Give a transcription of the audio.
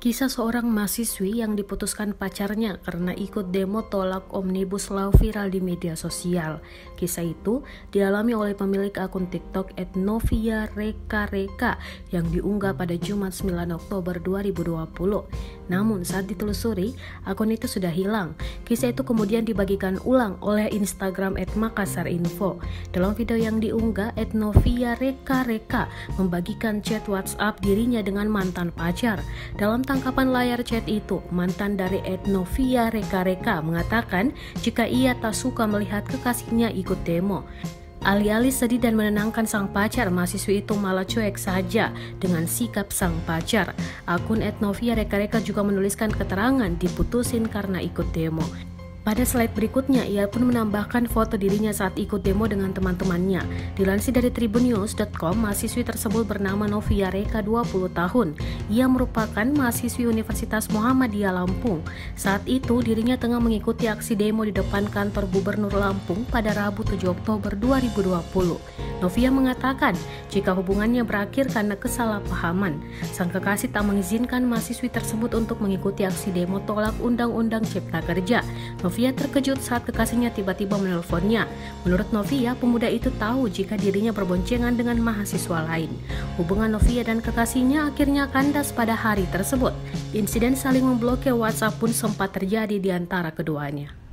Kisah seorang mahasiswi yang diputuskan pacarnya karena ikut demo tolak Omnibus Law viral di media sosial. Kisah itu dialami oleh pemilik akun TikTok @noviarekareka yang diunggah pada Jumat 9 Oktober 2020. Namun saat ditelusuri, akun itu sudah hilang. Kisah itu kemudian dibagikan ulang oleh Instagram @makassarinfo. Dalam video yang diunggah, @noviarekareka membagikan chat WhatsApp dirinya dengan mantan pacar. Dalam tangkapan layar chat itu, mantan dari @noviarekareka mengatakan jika ia tak suka melihat kekasihnya ikut demo. Alih-alih sedih dan menenangkan sang pacar, mahasiswi itu malah cuek saja dengan sikap sang pacar. Akun @noviarekareka juga menuliskan keterangan diputusin karena ikut demo. Pada slide berikutnya, ia pun menambahkan foto dirinya saat ikut demo dengan teman-temannya. Dilansir dari tribunnews.com, mahasiswi tersebut bernama Noviareka, 20 tahun. Ia merupakan mahasiswi Universitas Muhammadiyah Lampung. Saat itu, dirinya tengah mengikuti aksi demo di depan kantor Gubernur Lampung pada Rabu 7 Oktober 2020. Novia mengatakan jika hubungannya berakhir karena kesalahpahaman. Sang kekasih tak mengizinkan mahasiswi tersebut untuk mengikuti aksi demo tolak Undang-Undang Cipta Kerja. Novia terkejut saat kekasihnya tiba-tiba menelponnya. Menurut Novia, pemuda itu tahu jika dirinya berboncengan dengan mahasiswa lain. Hubungan Novia dan kekasihnya akhirnya kandas pada hari tersebut. Insiden saling memblokir WhatsApp pun sempat terjadi di antara keduanya.